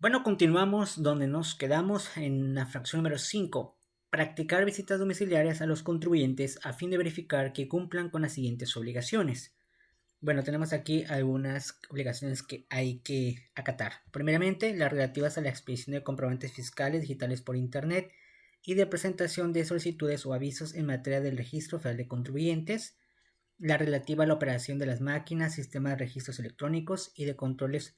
Bueno, continuamos donde nos quedamos en la fracción número 5. Practicar visitas domiciliarias a los contribuyentes a fin de verificar que cumplan con las siguientes obligaciones. Bueno, tenemos aquí algunas obligaciones que hay que acatar. Primeramente, las relativas a la expedición de comprobantes fiscales digitales por Internet y de presentación de solicitudes o avisos en materia del Registro Federal de Contribuyentes, la relativa a la operación de las máquinas, sistemas de registros electrónicos y de controles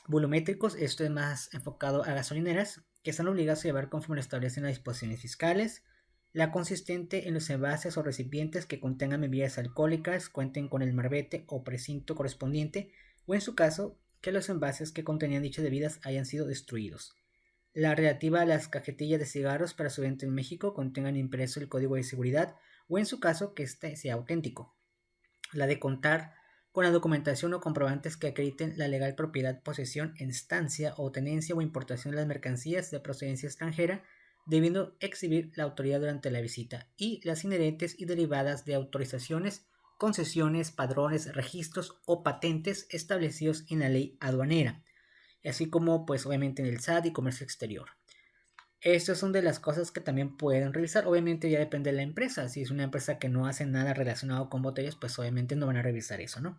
volumétricos. Esto es más enfocado a gasolineras, que están obligados a llevar conforme lo establecen las disposiciones fiscales. La consistente en los envases o recipientes que contengan bebidas alcohólicas, cuenten con el marbete o precinto correspondiente, o en su caso, que los envases que contenían dichas bebidas hayan sido destruidos. La relativa a las cajetillas de cigarros para su venta en México contengan impreso el código de seguridad, o en su caso, que éste sea auténtico. La de contar con la documentación o comprobantes que acrediten la legal propiedad, posesión, estancia o tenencia o importación de las mercancías de procedencia extranjera, debiendo exhibir la autoridad durante la visita, y las inherentes y derivadas de autorizaciones, concesiones, padrones, registros o patentes establecidos en la ley aduanera, así como pues obviamente en el SAT y comercio exterior. Estas son de las cosas que también pueden revisar. Obviamente ya depende de la empresa. Si es una empresa que no hace nada relacionado con botellas, pues obviamente no van a revisar eso, ¿no?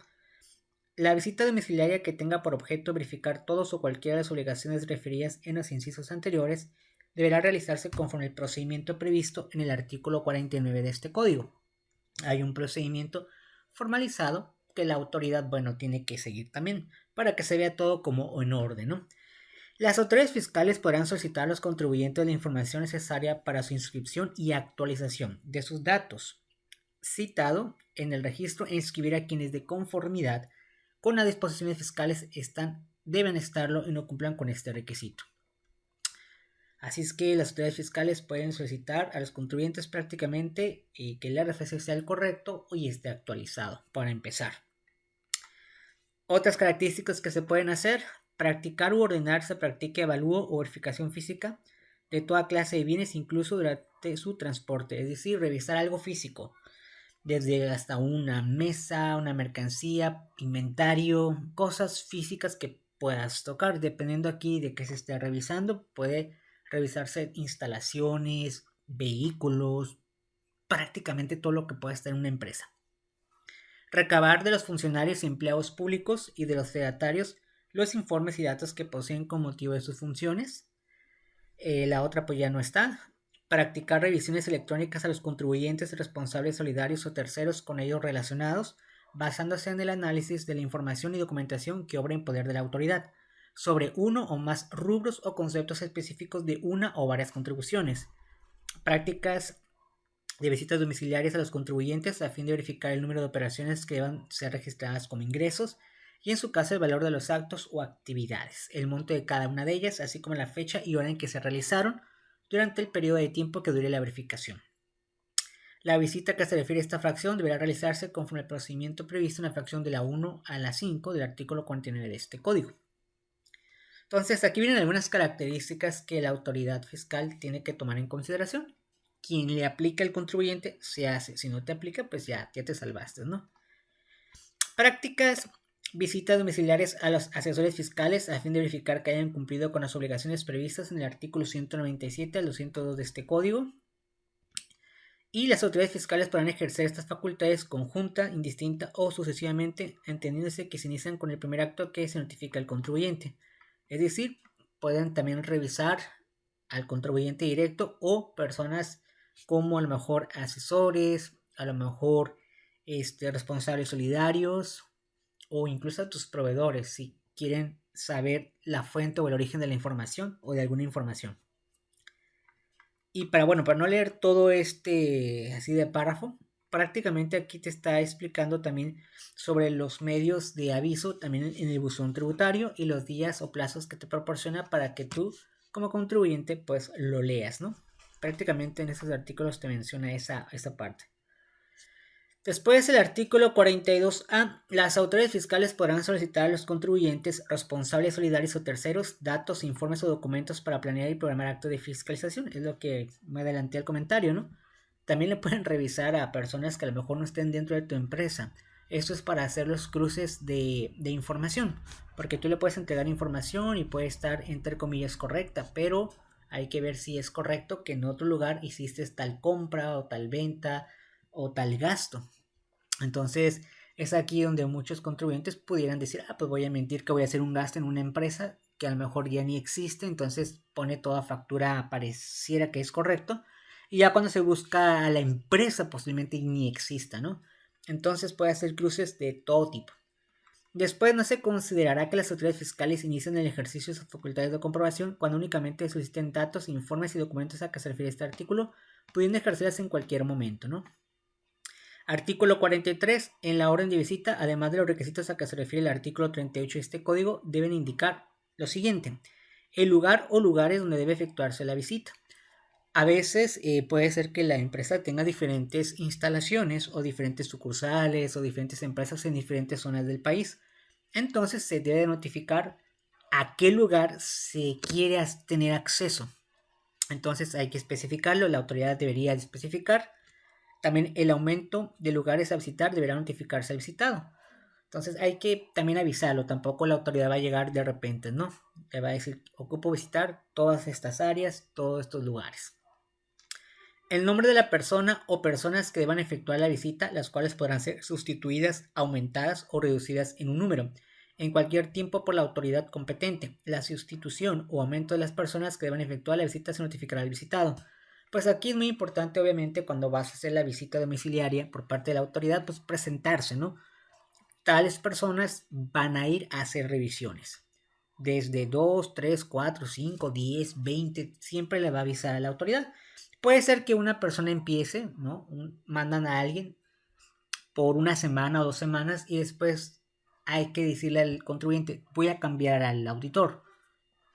La visita domiciliaria que tenga por objeto verificar todos o cualquiera de las obligaciones referidas en los incisos anteriores deberá realizarse conforme al procedimiento previsto en el artículo 49 de este código. Hay un procedimiento formalizado que la autoridad, bueno, tiene que seguir también para que se vea todo como en orden, ¿no? Las autoridades fiscales podrán solicitar a los contribuyentes la información necesaria para su inscripción y actualización de sus datos citado en el registro e inscribir a quienes de conformidad con las disposiciones fiscales deben estarlo y no cumplan con este requisito. Así es que las autoridades fiscales pueden solicitar a los contribuyentes prácticamente que el RFC sea el correcto y esté actualizado para empezar. Otras características que se pueden hacer: practicar u ordenar se practique evalúo o verificación física de toda clase de bienes, incluso durante su transporte, es decir, revisar algo físico, desde hasta una mesa, una mercancía, inventario, cosas físicas que puedas tocar. Dependiendo aquí de qué se esté revisando, puede revisarse instalaciones, vehículos, prácticamente todo lo que pueda estar en una empresa. Recabar de los funcionarios y empleados públicos y de los fedatarios los informes y datos que poseen con motivo de sus funciones. La otra pues ya no está. Practicar revisiones electrónicas a los contribuyentes, responsables solidarios o terceros con ellos relacionados, basándose en el análisis de la información y documentación que obra en poder de la autoridad, sobre uno o más rubros o conceptos específicos de una o varias contribuciones. Prácticas de visitas domiciliarias a los contribuyentes a fin de verificar el número de operaciones que deban ser registradas como ingresos y, en su caso, el valor de los actos o actividades, el monto de cada una de ellas, así como la fecha y hora en que se realizaron durante el periodo de tiempo que dure la verificación. La visita que se refiere a esta fracción deberá realizarse conforme al procedimiento previsto en la fracción de la 1 a la 5 del artículo 49 de este código. Entonces, aquí vienen algunas características que la autoridad fiscal tiene que tomar en consideración. Quien le aplica al contribuyente se hace. Si no te aplica, pues ya te salvaste, ¿no? Prácticas: visitas domiciliarias a los asesores fiscales a fin de verificar que hayan cumplido con las obligaciones previstas en el artículo 197 al 202 de este código. Y las autoridades fiscales podrán ejercer estas facultades conjunta, indistinta o sucesivamente, entendiéndose que se inician con el primer acto que se notifica al contribuyente. Es decir, pueden también revisar al contribuyente directo o personas como a lo mejor asesores, a lo mejor responsables solidarios o incluso a tus proveedores si quieren saber la fuente o el origen de la información o de alguna información. Y para no leer todo así de párrafo, prácticamente aquí te está explicando también sobre los medios de aviso también en el buzón tributario y los días o plazos que te proporciona para que tú como contribuyente pues lo leas, ¿no? Prácticamente en esos artículos te menciona esa parte. Después, el artículo 42A, las autoridades fiscales podrán solicitar a los contribuyentes, responsables solidarios o terceros datos, informes o documentos para planear y programar actos de fiscalización. Es lo que me adelanté al comentario, ¿no? También le pueden revisar a personas que a lo mejor no estén dentro de tu empresa. Esto es para hacer los cruces de información, porque tú le puedes entregar información y puede estar entre comillas correcta, pero hay que ver si es correcto que en otro lugar hiciste tal compra o tal venta o tal gasto. Entonces es aquí donde muchos contribuyentes pudieran decir, pues voy a mentir que voy a hacer un gasto en una empresa que a lo mejor ya ni existe, entonces pone toda factura, pareciera que es correcto, y ya cuando se busca a la empresa posiblemente ni exista, ¿no? Entonces puede hacer cruces de todo tipo. Después no se considerará que las autoridades fiscales inician el ejercicio de sus facultades de comprobación cuando únicamente soliciten datos, informes y documentos a que se refiere este artículo, pudiendo ejercerlas en cualquier momento, ¿no? Artículo 43. En la orden de visita, además de los requisitos a que se refiere el artículo 38 de este código, deben indicar lo siguiente: el lugar o lugares donde debe efectuarse la visita. A veces puede ser que la empresa tenga diferentes instalaciones o diferentes sucursales o diferentes empresas en diferentes zonas del país. Entonces se debe notificar a qué lugar se quiere tener acceso. Entonces hay que especificarlo, la autoridad debería especificar. También el aumento de lugares a visitar deberá notificarse al visitado. Entonces hay que también avisarlo, tampoco la autoridad va a llegar de repente, ¿no? Le va a decir, ocupo visitar todas estas áreas, todos estos lugares. El nombre de la persona o personas que deban efectuar la visita, las cuales podrán ser sustituidas, aumentadas o reducidas en un número, en cualquier tiempo por la autoridad competente. La sustitución o aumento de las personas que deban efectuar la visita se notificará al visitado. Pues aquí es muy importante, obviamente, cuando vas a hacer la visita domiciliaria por parte de la autoridad, pues presentarse, ¿no? Tales personas van a ir a hacer revisiones. Desde 2, 3, 4, 5, 10, 20, siempre le va a avisar a la autoridad. Puede ser que una persona empiece, ¿no? Mandan a alguien por una semana o 2 semanas y después hay que decirle al contribuyente, voy a cambiar al auditor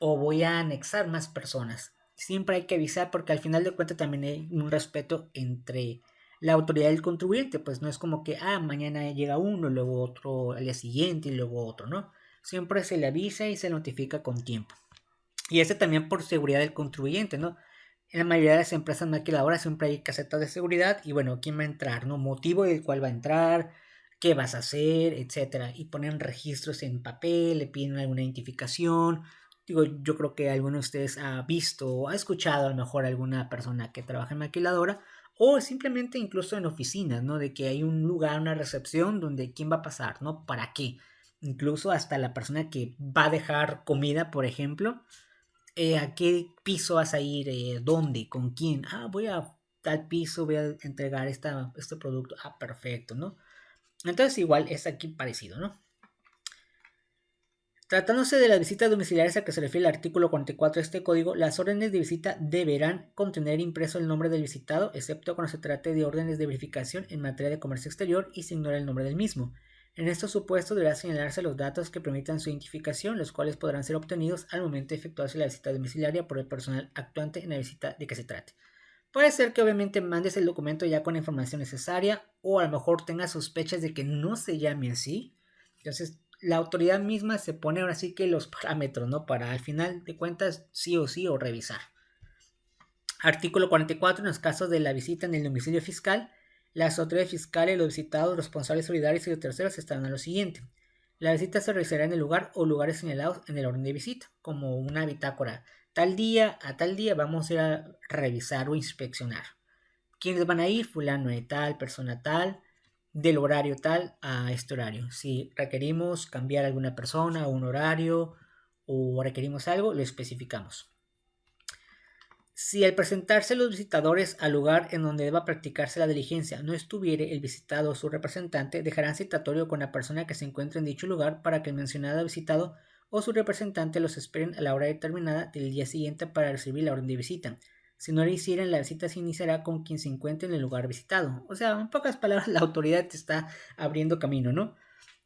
o voy a anexar más personas. Siempre hay que avisar porque al final de cuentas también hay un respeto entre la autoridad y el contribuyente, pues no es como que, mañana llega uno, luego otro al día siguiente y luego otro, ¿no? Siempre se le avisa y se notifica con tiempo. Y este también por seguridad del contribuyente, ¿no? En la mayoría de las empresas maquiladoras siempre hay casetas de seguridad y bueno, quién va a entrar, ¿no? Motivo del cual va a entrar, qué vas a hacer, etcétera. Y ponen registros en papel, le piden alguna identificación. Digo, yo creo que alguno de ustedes ha visto o ha escuchado a lo mejor alguna persona que trabaja en maquiladora o simplemente incluso en oficinas, ¿no? De que hay un lugar, una recepción donde quién va a pasar, ¿no? ¿Para qué? Incluso hasta la persona que va a dejar comida, por ejemplo, ¿a qué piso vas a ir? ¿Dónde? ¿Con quién? Voy a tal piso, voy a entregar este producto. Perfecto, ¿no? Entonces igual es aquí parecido, ¿no? Tratándose de las visitas domiciliares a que se refiere el artículo 44 de este código, las órdenes de visita deberán contener impreso el nombre del visitado, excepto cuando se trate de órdenes de verificación en materia de comercio exterior y se ignora el nombre del mismo. En estos supuestos deberá señalarse los datos que permitan su identificación, los cuales podrán ser obtenidos al momento de efectuarse la visita domiciliaria por el personal actuante en la visita de que se trate. Puede ser que obviamente mandes el documento ya con la información necesaria o a lo mejor tengas sospechas de que no se llame así. Entonces la autoridad misma se pone ahora sí que los parámetros, ¿no? Para al final de cuentas sí o revisar. Artículo 44. En los casos de la visita en el domicilio fiscal, las autoridades fiscales, los visitados, los responsables solidarios y los terceros estarán a lo siguiente. La visita se realizará en el lugar o lugares señalados en el orden de visita, como una bitácora. Tal día a tal día vamos a ir a revisar o inspeccionar. ¿Quiénes van a ir? Fulano de tal, persona tal, del horario tal a este horario. Si requerimos cambiar alguna persona o un horario o requerimos algo, lo especificamos. Si al presentarse los visitadores al lugar en donde deba practicarse la diligencia no estuviere el visitado o su representante, dejarán citatorio con la persona que se encuentre en dicho lugar para que el mencionado visitado o su representante los esperen a la hora determinada del día siguiente para recibir la orden de visita. Si no lo hicieran, la visita se iniciará con quien se encuentre en el lugar visitado. O sea, en pocas palabras, la autoridad te está abriendo camino, ¿no?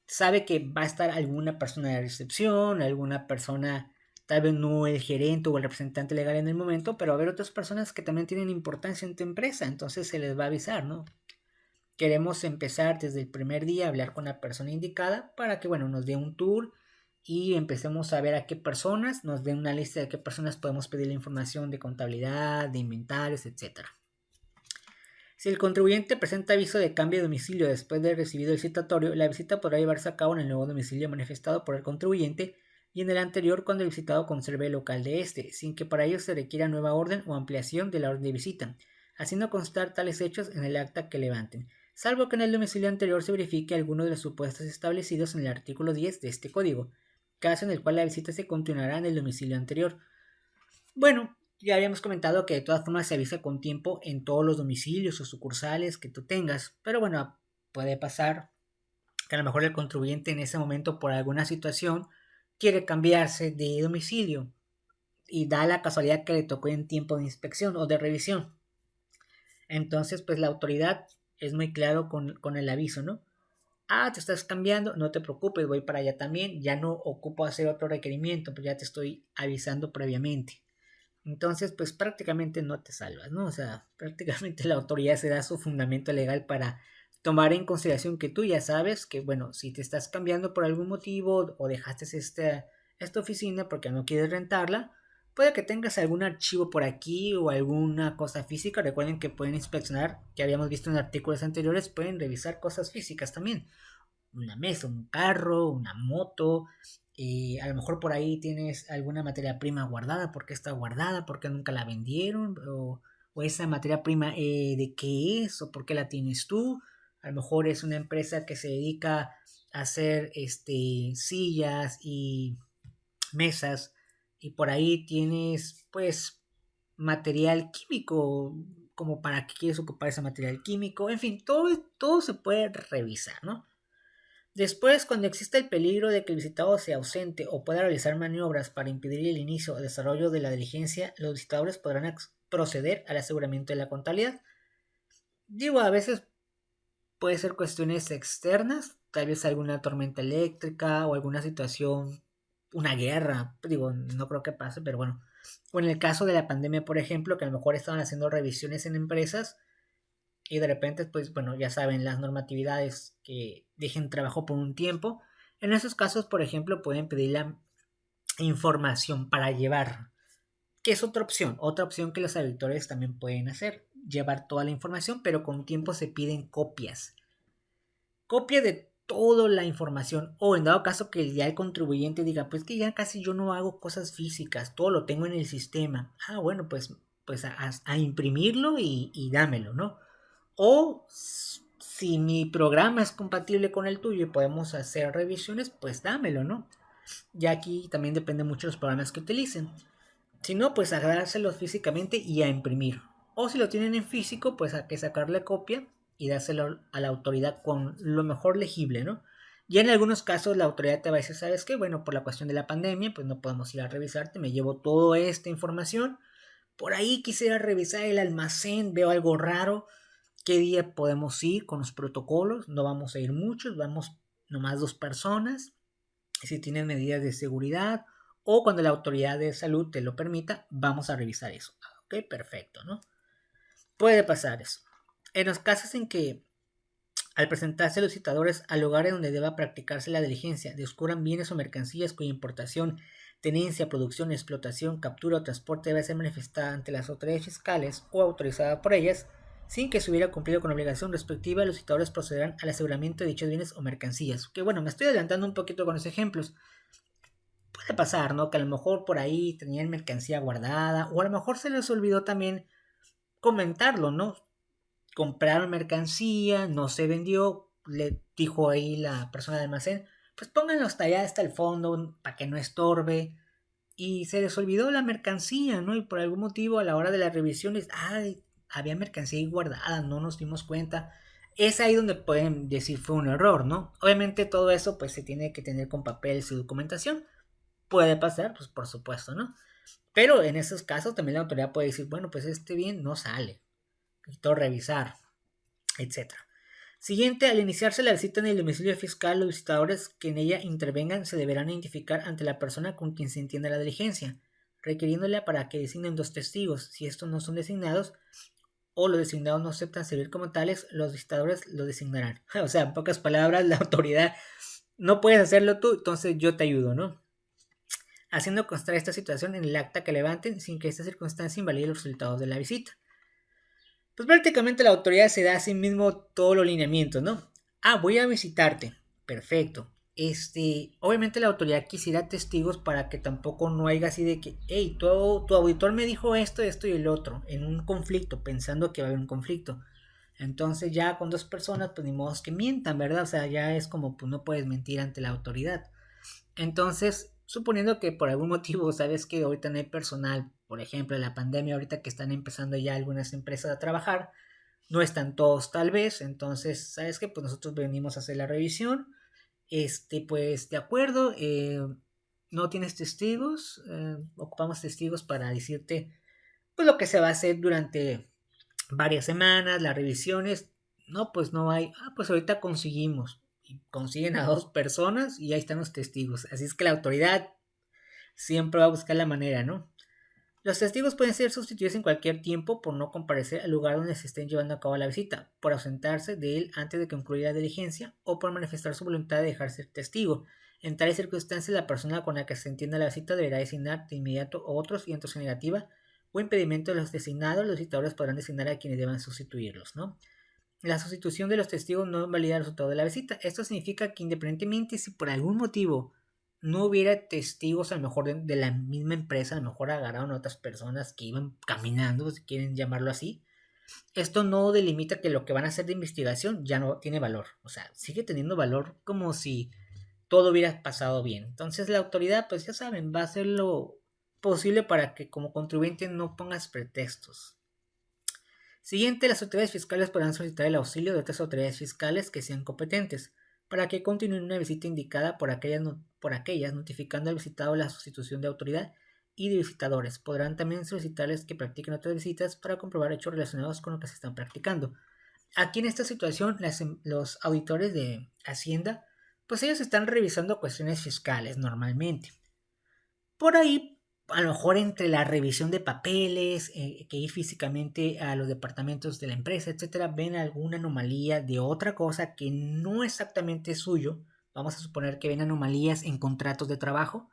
Sabe que va a estar alguna persona de recepción, alguna persona, tal vez no el gerente o el representante legal en el momento, pero va a haber otras personas que también tienen importancia en tu empresa, entonces se les va a avisar, ¿no? Queremos empezar desde el primer día a hablar con la persona indicada para que, bueno, nos dé un tour y empecemos a ver a qué personas, nos den una lista de qué personas podemos pedir la información de contabilidad, de inventarios, etcétera. Si el contribuyente presenta aviso de cambio de domicilio después de recibido el citatorio, la visita podrá llevarse a cabo en el nuevo domicilio manifestado por el contribuyente y en el anterior cuando el visitado conserve el local de este, sin que para ello se requiera nueva orden o ampliación de la orden de visita, haciendo constar tales hechos en el acta que levanten, salvo que en el domicilio anterior se verifique alguno de los supuestos establecidos en el artículo 10 de este código, caso en el cual la visita se continuará en el domicilio anterior. Bueno, ya habíamos comentado que de todas formas se avisa con tiempo en todos los domicilios o sucursales que tú tengas, pero bueno, puede pasar que a lo mejor el contribuyente en ese momento por alguna situación quiere cambiarse de domicilio y da la casualidad que le tocó en tiempo de inspección o de revisión. Entonces, pues la autoridad es muy claro con el aviso, ¿no? Ah, te estás cambiando, no te preocupes, voy para allá también, ya no ocupo hacer otro requerimiento, pues ya te estoy avisando previamente. Entonces, pues prácticamente no te salvas, ¿no? O sea, prácticamente la autoridad se da su fundamento legal para tomar en consideración que tú ya sabes que, bueno, si te estás cambiando por algún motivo o dejaste esta oficina porque no quieres rentarla, puede que tengas algún archivo por aquí o alguna cosa física. Recuerden que pueden inspeccionar, que habíamos visto en artículos anteriores, pueden revisar cosas físicas también. Una mesa, un carro, una moto, a lo mejor por ahí tienes alguna materia prima guardada, ¿por qué está guardada? ¿Por qué nunca la vendieron? O esa materia prima, ¿de qué es? ¿O por qué la tienes tú? A lo mejor es una empresa que se dedica a hacer sillas y mesas y por ahí tienes pues material químico, como para qué quieres ocupar ese material químico, en fin, todo se puede revisar, ¿no? Después, cuando exista el peligro de que el visitado sea ausente o pueda realizar maniobras para impedir el inicio o desarrollo de la diligencia, los visitadores podrán proceder al aseguramiento de la contabilidad. Digo, a veces puede ser cuestiones externas, tal vez alguna tormenta eléctrica o alguna situación, una guerra, digo, no creo que pase, pero bueno. O en el caso de la pandemia, por ejemplo, que a lo mejor estaban haciendo revisiones en empresas y de repente, pues bueno, ya saben, las normatividades que dejen trabajo por un tiempo. En esos casos, por ejemplo, pueden pedir la información para llevar, que es otra opción que los auditores también pueden hacer, llevar toda la información, pero con tiempo se piden copias. Copia de toda la información, o en dado caso que ya el contribuyente diga, pues que ya casi yo no hago cosas físicas, todo lo tengo en el sistema. Ah, bueno, pues a imprimirlo y dámelo, ¿no? O si mi programa es compatible con el tuyo y podemos hacer revisiones, pues dámelo, ¿no? Ya aquí también depende mucho de los programas que utilicen. Si no, pues a dárselos físicamente y a imprimir. O si lo tienen en físico, pues a que sacarle copia y dárselo a la autoridad con lo mejor legible, ¿no? Y en algunos casos la autoridad te va a decir, ¿sabes qué? Bueno, por la cuestión de la pandemia, pues no podemos ir a revisarte, me llevo toda esta información. Por ahí quisiera revisar el almacén, veo algo raro. ¿Qué día podemos ir con los protocolos? No vamos a ir muchos, vamos nomás 2 personas. Si tienen medidas de seguridad o cuando la autoridad de salud te lo permita, vamos a revisar eso. Ok, perfecto, ¿no? Puede pasar eso. En los casos en que al presentarse los citadores al lugar en donde deba practicarse la diligencia, descubran bienes o mercancías cuya importación, tenencia, producción, explotación, captura o transporte debe ser manifestada ante las autoridades fiscales o autorizada por ellas, sin que se hubiera cumplido con la obligación respectiva, los citadores procederán al aseguramiento de dichos bienes o mercancías. Que bueno, me estoy adelantando un poquito con los ejemplos. Puede pasar, ¿no? Que a lo mejor por ahí tenían mercancía guardada, o a lo mejor se les olvidó también comentarlo, ¿no? Compraron mercancía, no se vendió, le dijo ahí la persona del almacén, pues pónganlo hasta el fondo para que no estorbe. Y se les olvidó la mercancía, ¿no? Y por algún motivo a la hora de las revisiones, ay, había mercancía ahí guardada, no nos dimos cuenta. Es ahí donde pueden decir fue un error, ¿no? Obviamente todo eso pues se tiene que tener con papeles y documentación. Puede pasar, pues por supuesto, ¿no? Pero en esos casos también la autoridad puede decir, bueno, pues este bien no sale, necesito revisar, etcétera. Siguiente, al iniciarse la visita en el domicilio fiscal, los visitadores que en ella intervengan se deberán identificar ante la persona con quien se entienda la diligencia, requiriéndola para que designen 2 testigos. Si estos no son designados o los designados no aceptan servir como tales, los visitadores lo designarán. O sea, en pocas palabras, la autoridad no puedes hacerlo tú, entonces yo te ayudo, ¿no? Haciendo constar esta situación en el acta que levanten sin que esta circunstancia invalide los resultados de la visita. Pues prácticamente la autoridad se da a sí mismo todos los lineamientos, ¿no? Ah, voy a visitarte. Perfecto. Obviamente la autoridad quisiera testigos para que tampoco no haya así de que, hey, tu auditor me dijo esto, esto y el otro, en un conflicto, pensando que va a haber un conflicto. Entonces ya con dos personas, pues ni modo que mientan, ¿verdad? O sea, ya es como, pues no puedes mentir ante la autoridad. Entonces, suponiendo que por algún motivo sabes que ahorita no hay personal, por ejemplo, en la pandemia, ahorita que están empezando ya algunas empresas a trabajar, no están todos tal vez, entonces, ¿sabes qué? Pues nosotros venimos a hacer la revisión, pues de acuerdo, no tienes testigos, ocupamos testigos para decirte, pues lo que se va a hacer durante varias semanas, las revisiones, no, pues no hay, pues ahorita conseguimos, y consiguen a dos personas y ahí están los testigos, así es que la autoridad siempre va a buscar la manera, ¿no? Los testigos pueden ser sustituidos en cualquier tiempo por no comparecer al lugar donde se estén llevando a cabo la visita, por ausentarse de él antes de que concluya la diligencia o por manifestar su voluntad de dejar ser testigo. En tales circunstancias, la persona con la que se entienda la visita deberá designar de inmediato otros y en caso negativa o impedimento de los designados, los visitadores podrán designar a quienes deban sustituirlos, ¿no? La sustitución de los testigos no invalida el resultado de la visita. Esto significa que independientemente si por algún motivo no hubiera testigos a lo mejor de la misma empresa, a lo mejor agarraron a otras personas que iban caminando, si quieren llamarlo así, esto no delimita que lo que van a hacer de investigación ya no tiene valor. O sea, sigue teniendo valor como si todo hubiera pasado bien. Entonces la autoridad, pues ya saben, va a hacer lo posible para que como contribuyente no pongas pretextos. Siguiente, las autoridades fiscales podrán solicitar el auxilio de otras autoridades fiscales que sean competentes para que continúen una visita indicada por aquellas notificando al visitado la sustitución de autoridad y de visitadores. Podrán también solicitarles que practiquen otras visitas para comprobar hechos relacionados con lo que se están practicando. Aquí en esta situación, los auditores de Hacienda, pues ellos están revisando cuestiones fiscales normalmente. Por ahí, a lo mejor entre la revisión de papeles, que ir físicamente a los departamentos de la empresa, etcétera, ven alguna anomalía de otra cosa que no exactamente es suyo. Vamos a suponer que ven anomalías en contratos de trabajo,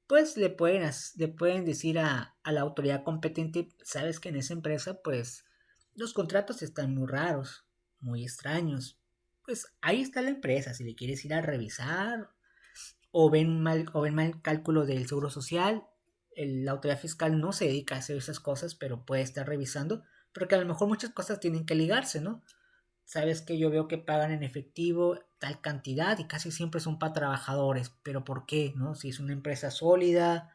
pues le pueden decir a la autoridad competente, sabes que en esa empresa, pues los contratos están muy raros, muy extraños. Pues ahí está la empresa, si le quieres ir a revisar o ven mal cálculo del seguro social. La autoridad fiscal no se dedica a hacer esas cosas, pero puede estar revisando, porque a lo mejor muchas cosas tienen que ligarse, ¿no? Sabes que yo veo que pagan en efectivo tal cantidad y casi siempre son para trabajadores, pero ¿por qué, no? Si es una empresa sólida,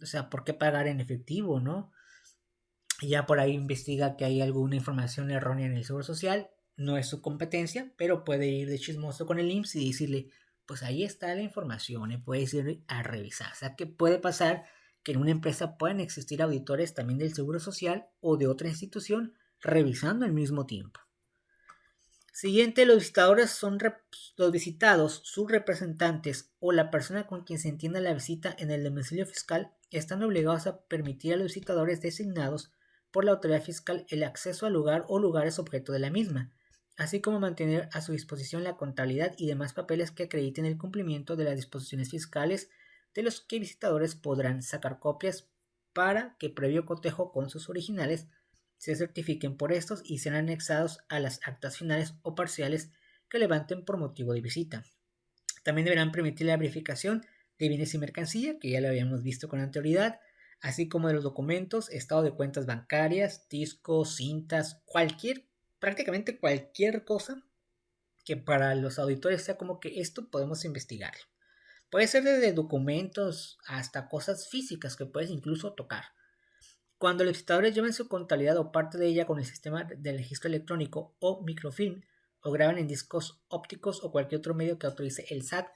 o sea, ¿por qué pagar en efectivo, no? Y ya por ahí investiga que hay alguna información errónea en el seguro social, no es su competencia, pero puede ir de chismoso con el IMSS y decirle, pues ahí está la información, y puedes ir a revisar. O sea que puede pasar que en una empresa puedan existir auditores también del seguro social o de otra institución revisando al mismo tiempo. Siguiente, los visitadores son los visitados, sus representantes o la persona con quien se entienda la visita en el domicilio fiscal están obligados a permitir a los visitadores designados por la autoridad fiscal el acceso al lugar o lugares objeto de la misma, así como mantener a su disposición la contabilidad y demás papeles que acrediten el cumplimiento de las disposiciones fiscales de los que visitadores podrán sacar copias para que previo cotejo con sus originales se certifiquen por estos y sean anexados a las actas finales o parciales que levanten por motivo de visita. También deberán permitir la verificación de bienes y mercancía, que ya lo habíamos visto con anterioridad, así como de los documentos, estado de cuentas bancarias, discos, cintas, prácticamente cualquier cosa que para los auditores sea como que esto podemos investigarlo. Puede ser desde documentos hasta cosas físicas que puedes incluso tocar. Cuando los visitadores lleven su contabilidad o parte de ella con el sistema de registro electrónico o microfilm o graban en discos ópticos o cualquier otro medio que autorice el SAT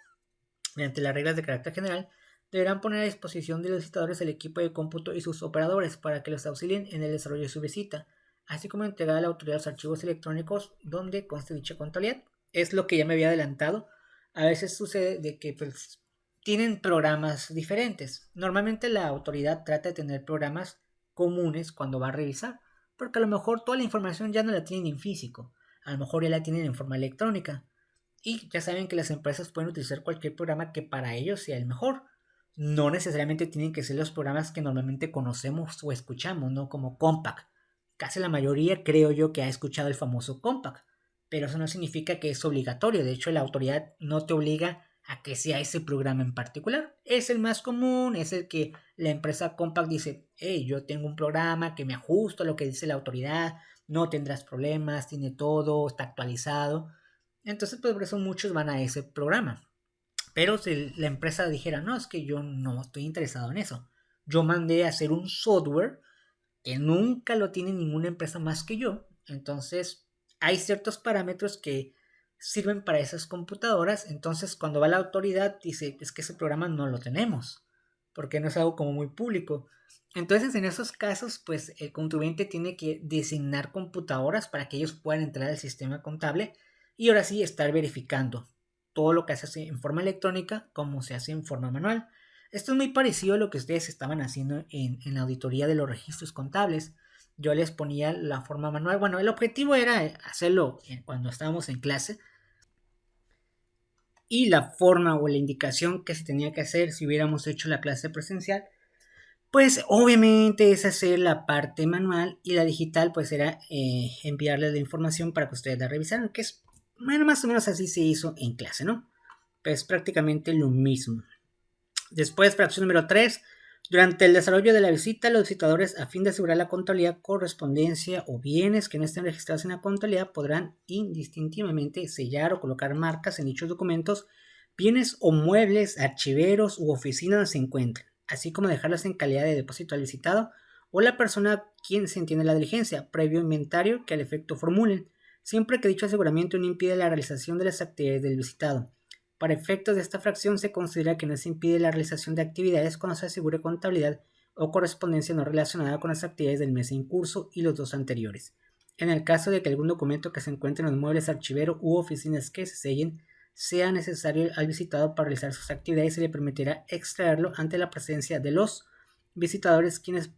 mediante las reglas de carácter general, deberán poner a disposición de los visitadores el equipo de cómputo y sus operadores para que los auxilien en el desarrollo de su visita, así como entregar a la autoridad los archivos electrónicos donde conste dicha contabilidad. Es lo que ya me había adelantado. A veces sucede de que pues, tienen programas diferentes. Normalmente la autoridad trata de tener programas comunes cuando va a revisar, porque a lo mejor toda la información ya no la tienen en físico, a lo mejor ya la tienen en forma electrónica. Y ya saben que las empresas pueden utilizar cualquier programa que para ellos sea el mejor. No necesariamente tienen que ser los programas que normalmente conocemos o escuchamos, ¿no? Como Compaq. casi la mayoría creo yo que ha escuchado el famoso Compact, pero eso no significa que es obligatorio. De hecho, la autoridad no te obliga a que sea ese programa en particular. Es el más común, es el que la empresa Compact dice, hey, yo tengo un programa que me ajusta a lo que dice la autoridad, no tendrás problemas, tiene todo, está actualizado. Entonces, pues por eso muchos van a ese programa. Pero si la empresa dijera, no, es que yo no estoy interesado en eso. Yo mandé a hacer un software que nunca lo tiene ninguna empresa más que yo. Entonces, hay ciertos parámetros que sirven para esas computadoras. Entonces, cuando va la autoridad, dice, es que ese programa no lo tenemos, porque no es algo como muy público. Entonces, en esos casos, pues el contribuyente tiene que designar computadoras para que ellos puedan entrar al sistema contable y ahora sí estar verificando todo lo que se hace en forma electrónica como se hace en forma manual. Esto es muy parecido a lo que ustedes estaban haciendo en la auditoría de los registros contables. Yo les ponía la forma manual. Bueno, el objetivo era hacerlo cuando estábamos en clase. Y la forma o la indicación que se tenía que hacer si hubiéramos hecho la clase presencial, pues obviamente es hacer la parte manual y la digital pues era enviarles la información para que ustedes la revisaran, que es bueno, más o menos así se hizo en clase, ¿no? Pues prácticamente lo mismo. Después, fracción número 3. Durante el desarrollo de la visita, los visitadores, a fin de asegurar la contabilidad, correspondencia o bienes que no estén registrados en la contabilidad, podrán indistintivamente sellar o colocar marcas en dichos documentos, bienes o muebles, archiveros u oficinas donde se encuentren, así como dejarlas en calidad de depósito al visitado o la persona quien se entiende la diligencia, previo inventario que al efecto formulen, siempre que dicho aseguramiento no impide la realización de las actividades del visitado. Para efectos de esta fracción se considera que no se impide la realización de actividades cuando se asegure contabilidad o correspondencia no relacionada con las actividades del mes en curso y los dos anteriores. En el caso de que algún documento que se encuentre en los muebles, archivero u oficinas que se sellen sea necesario al visitado para realizar sus actividades, se le permitirá extraerlo ante la presencia de los visitadores, quienes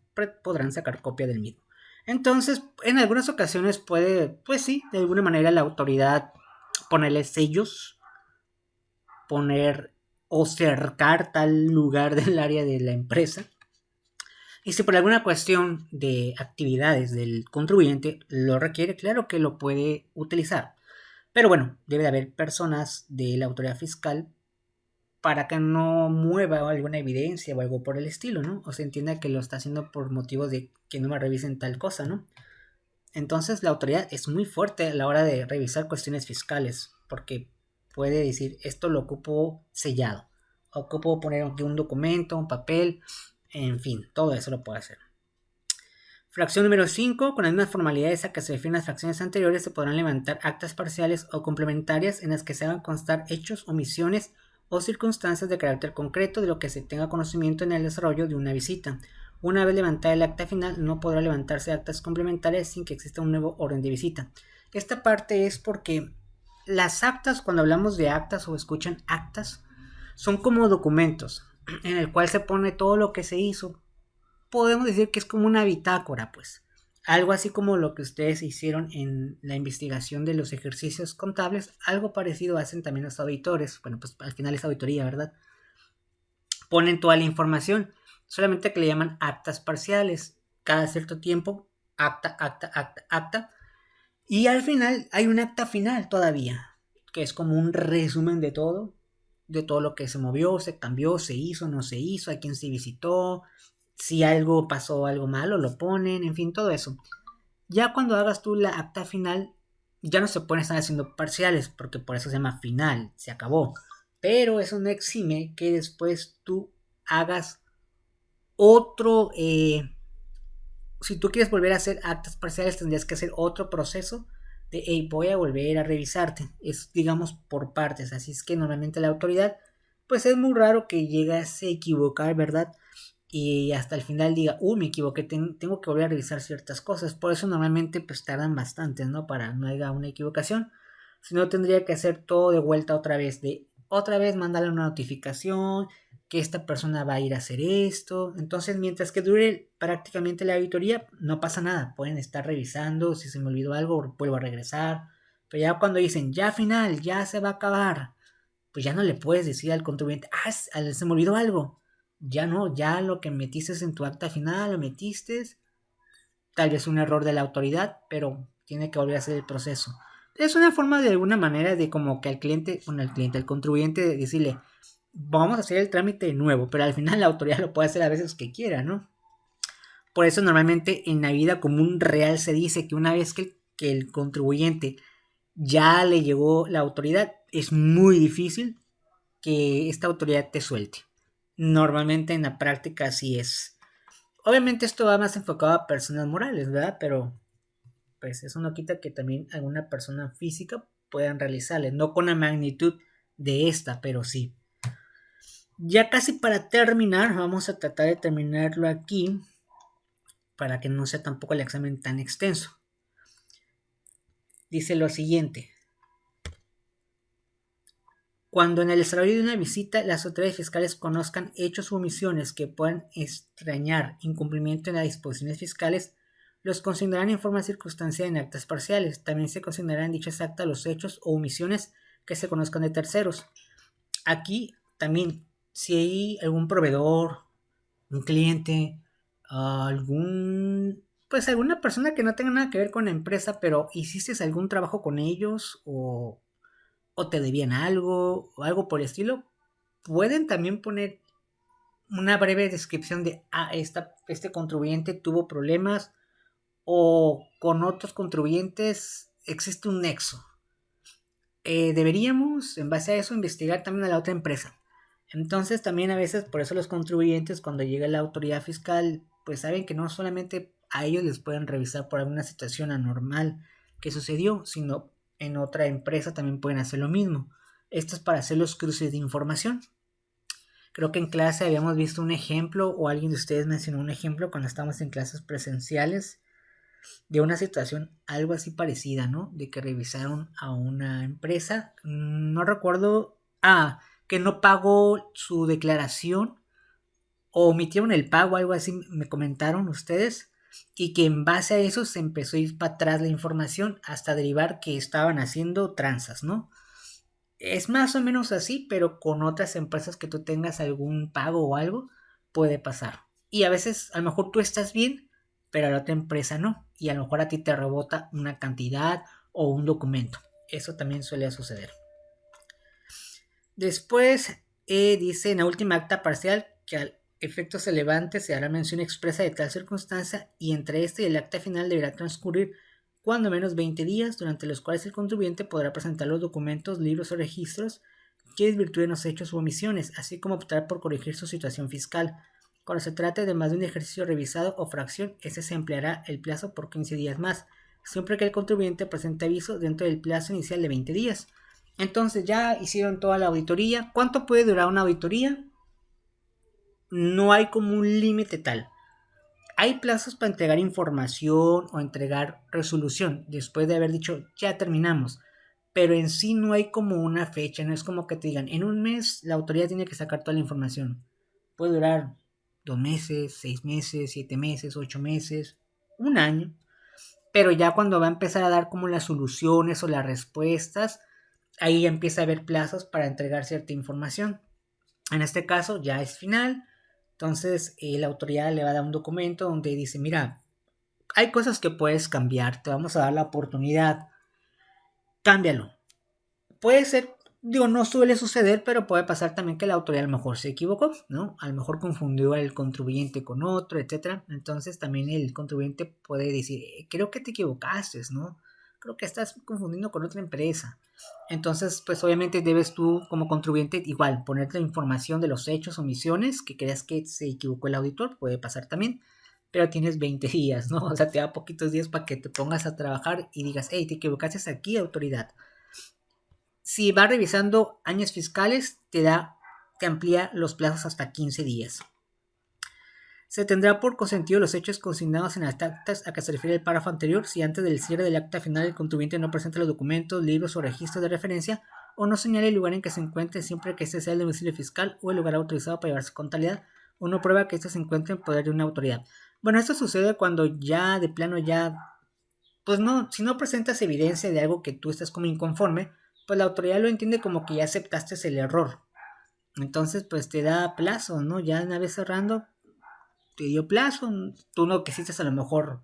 podrán sacar copia del mismo. Entonces, en algunas ocasiones puede, pues sí, de alguna manera la autoridad ponerle sellos, poner o cercar tal lugar del área de la empresa. Y si por alguna cuestión de actividades del contribuyente lo requiere, claro que lo puede utilizar. Pero bueno, debe de haber personas de la autoridad fiscal para que no mueva alguna evidencia o algo por el estilo, ¿no? O se entienda que lo está haciendo por motivos de que no me revisen tal cosa, ¿no? Entonces la autoridad es muy fuerte a la hora de revisar cuestiones fiscales, porque puede decir, esto lo ocupo sellado, ocupo poner aquí un documento, un papel, en fin, todo eso lo puede hacer. Fracción número 5. Con las mismas formalidades a que se refieren las fracciones anteriores, se podrán levantar actas parciales o complementarias en las que se hagan constar hechos, omisiones o circunstancias de carácter concreto de lo que se tenga conocimiento en el desarrollo de una visita. Una vez levantada el acta final, no podrá levantarse actas complementarias sin que exista un nuevo orden de visita. Esta parte es porque las actas, cuando hablamos de actas o escuchan actas, son como documentos en el cual se pone todo lo que se hizo. Podemos decir que es como una bitácora, pues. Algo así como lo que ustedes hicieron en la investigación de los ejercicios contables, algo parecido hacen también los auditores. Bueno, pues al final es auditoría, ¿verdad? Ponen toda la información, solamente que le llaman actas parciales. Cada cierto tiempo, acta, acta, acta, acta. Y al final hay un acta final todavía, que es como un resumen de todo lo que se movió, se cambió, se hizo, no se hizo, a quién se visitó, si algo pasó, algo malo, lo ponen, en fin, todo eso. Ya cuando hagas tú la acta final, ya no se pueden estar haciendo parciales, porque por eso se llama final, se acabó. Pero eso no exime que después tú hagas otro, si tú quieres volver a hacer actas parciales, tendrías que hacer otro proceso de, hey, voy a volver a revisarte. Es, digamos, por partes. Así es que normalmente la autoridad, pues es muy raro que llegase a equivocar, ¿verdad? Y hasta el final diga, me equivoqué, tengo que volver a revisar ciertas cosas. Por eso normalmente pues tardan bastante, ¿no? Para no haya una equivocación. Si no, tendría que hacer todo de vuelta otra vez. De otra vez mandarle una notificación que esta persona va a ir a hacer esto. Entonces, mientras que dure prácticamente la auditoría, no pasa nada. Pueden estar revisando, si se me olvidó algo, vuelvo a regresar. Pero ya cuando dicen, ya final, ya se va a acabar, pues ya no le puedes decir al contribuyente, se me olvidó algo. Ya no, ya lo que metiste en tu acta final, lo metiste, tal vez un error de la autoridad, pero tiene que volver a hacer el proceso. Es una forma de alguna manera de como que al contribuyente, decirle, vamos a hacer el trámite de nuevo, pero al final la autoridad lo puede hacer a veces que quiera, ¿no? Por eso normalmente en la vida común real se dice que una vez que el contribuyente ya le llegó la autoridad, es muy difícil que esta autoridad te suelte. Normalmente en la práctica así es. Obviamente esto va más enfocado a personas morales, ¿verdad? Pero pues eso no quita que también alguna persona física puedan realizarle, no con la magnitud de esta, pero sí. Ya casi para terminar, vamos a tratar de terminarlo aquí para que no sea tampoco el examen tan extenso. Dice lo siguiente: cuando en el desarrollo de una visita las autoridades fiscales conozcan hechos u omisiones que puedan extrañar incumplimiento en las disposiciones fiscales, los consignarán en forma circunstanciada en actas parciales. También se consignarán en dichas actas los hechos o omisiones que se conozcan de terceros. Aquí también, si hay algún proveedor, un cliente, pues alguna persona que no tenga nada que ver con la empresa, pero hiciste algún trabajo con ellos o te debían algo o algo por el estilo, pueden también poner una breve descripción de, este contribuyente tuvo problemas o con otros contribuyentes existe un nexo. Deberíamos, en base a eso, investigar también a la otra empresa. Entonces también a veces, por eso los contribuyentes, cuando llega la autoridad fiscal, pues saben que no solamente a ellos les pueden revisar por alguna situación anormal que sucedió, sino en otra empresa también pueden hacer lo mismo. Esto es para hacer los cruces de información. Creo que en clase habíamos visto un ejemplo, o alguien de ustedes mencionó un ejemplo cuando estábamos en clases presenciales, de una situación algo así parecida, ¿no? De que revisaron a una empresa, no recuerdo, que no pagó su declaración o omitieron el pago, algo así me comentaron ustedes, y que en base a eso se empezó a ir para atrás la información hasta derivar que estaban haciendo tranzas, ¿no? Es más o menos así, pero con otras empresas que tú tengas algún pago o algo, puede pasar. Y a veces, a lo mejor tú estás bien, pero a la otra empresa no. Y a lo mejor a ti te rebota una cantidad o un documento. Eso también suele suceder. Después dice en la última acta parcial que al efecto relevante se hará mención expresa de tal circunstancia y entre este y el acta final deberá transcurrir cuando menos 20 días, durante los cuales el contribuyente podrá presentar los documentos, libros o registros que desvirtúen los hechos u omisiones, así como optar por corregir su situación fiscal. Cuando se trate de más de un ejercicio revisado o fracción, ese se empleará el plazo por 15 días más, siempre que el contribuyente presente aviso dentro del plazo inicial de 20 días. Entonces ya hicieron toda la auditoría. ¿Cuánto puede durar una auditoría? No hay como un límite tal. Hay plazos para entregar información o entregar resolución después de haber dicho ya terminamos, pero en sí no hay como una fecha, no es como que te digan en un mes la autoridad tiene que sacar toda la información. Puede durar 2 meses, 6 meses, 7 meses, 8 meses, un año, pero ya cuando va a empezar a dar como las soluciones o las respuestas, ahí ya empieza a haber plazos para entregar cierta información. En este caso ya es final, entonces la autoridad le va a dar un documento donde dice, mira, hay cosas que puedes cambiar, te vamos a dar la oportunidad, cámbialo. Puede ser, digo, no suele suceder, pero puede pasar también que la autoridad a lo mejor se equivocó, ¿no? A lo mejor confundió al contribuyente con otro, etcétera. Entonces también el contribuyente puede decir, creo que te equivocaste, ¿no? Creo que estás confundiendo con otra empresa. Entonces, pues obviamente debes tú como contribuyente igual poner la información de los hechos o omisiones que creas que se equivocó el auditor, puede pasar también, pero tienes 20 días, ¿no? O sea, te da poquitos días para que te pongas a trabajar y digas, hey, te equivocaste aquí, autoridad. Si va revisando años fiscales, te amplía los plazos hasta 15 días. Se tendrá por consentido los hechos consignados en las actas a que se refiere el párrafo anterior si antes del cierre del acta final el contribuyente no presenta los documentos, libros o registros de referencia o no señala el lugar en que se encuentre siempre que este sea el domicilio fiscal o el lugar autorizado para llevar su contabilidad o no prueba que éste se encuentre en poder de una autoridad. Bueno, esto sucede cuando ya de plano pues no, si no presentas evidencia de algo que tú estás como inconforme, pues la autoridad lo entiende como que ya aceptaste el error. Entonces, pues te da plazo, ¿no? Ya una vez cerrando, te dio plazo. Tú no quisiste a lo mejor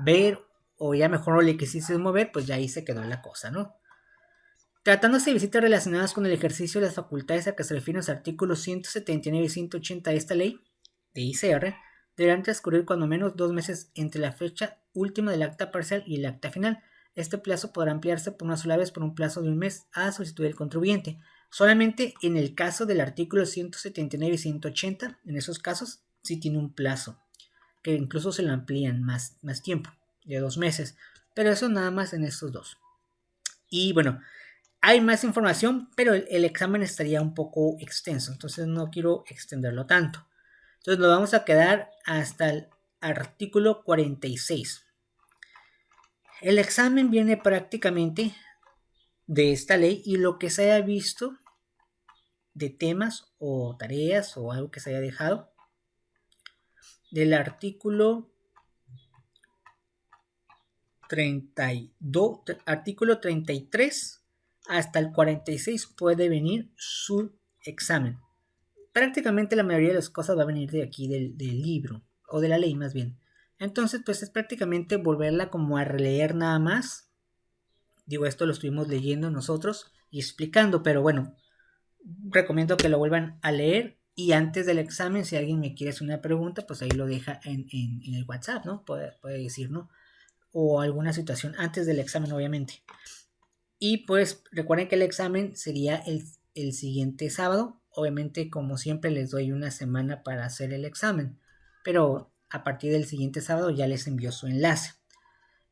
ver o ya mejor no le quisiste mover, pues ya ahí se quedó la cosa, ¿no? Tratándose de visitas relacionadas con el ejercicio de las facultades a que se refieren los artículos 179 y 180 de esta ley de ICR, deberán transcurrir cuando menos 2 meses entre la fecha última del acta parcial y el acta final. Este plazo podrá ampliarse por una sola vez por un plazo de un mes a solicitud del contribuyente. Solamente en el caso del artículo 179 y 180, en esos casos sí tiene un plazo, que incluso se lo amplían más tiempo, de 2 meses. Pero eso nada más en estos dos. Y bueno, hay más información, pero el examen estaría un poco extenso, entonces no quiero extenderlo tanto. Entonces nos vamos a quedar hasta el artículo 46. El examen viene prácticamente de esta ley y lo que se haya visto de temas o tareas o algo que se haya dejado del artículo 32, artículo 33 hasta el 46 puede venir su examen. Prácticamente la mayoría de las cosas va a venir de aquí del libro, o de la ley más bien. Entonces, pues es prácticamente volverla como a releer nada más. Digo, esto lo estuvimos leyendo nosotros y explicando, pero bueno, recomiendo que lo vuelvan a leer y antes del examen, si alguien me quiere hacer una pregunta, pues ahí lo deja en el WhatsApp, ¿no? Puede decir, ¿no? O alguna situación antes del examen, obviamente. Y pues recuerden que el examen sería el siguiente sábado. Obviamente, como siempre, les doy una semana para hacer el examen, pero a partir del siguiente sábado ya les envío su enlace.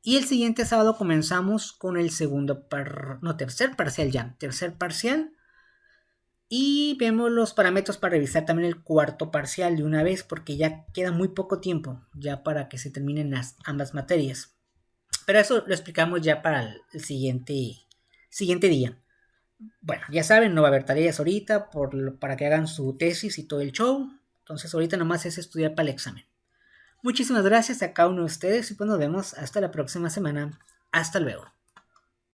Y el siguiente sábado comenzamos con el tercer parcial ya, tercer parcial. Y vemos los parámetros para revisar también el cuarto parcial de una vez, porque ya queda muy poco tiempo ya para que se terminen ambas materias. Pero eso lo explicamos ya para el siguiente día. Bueno, ya saben, no va a haber tareas ahorita para que hagan su tesis y todo el show. Entonces ahorita nomás es estudiar para el examen. Muchísimas gracias a cada uno de ustedes y pues nos vemos hasta la próxima semana. Hasta luego.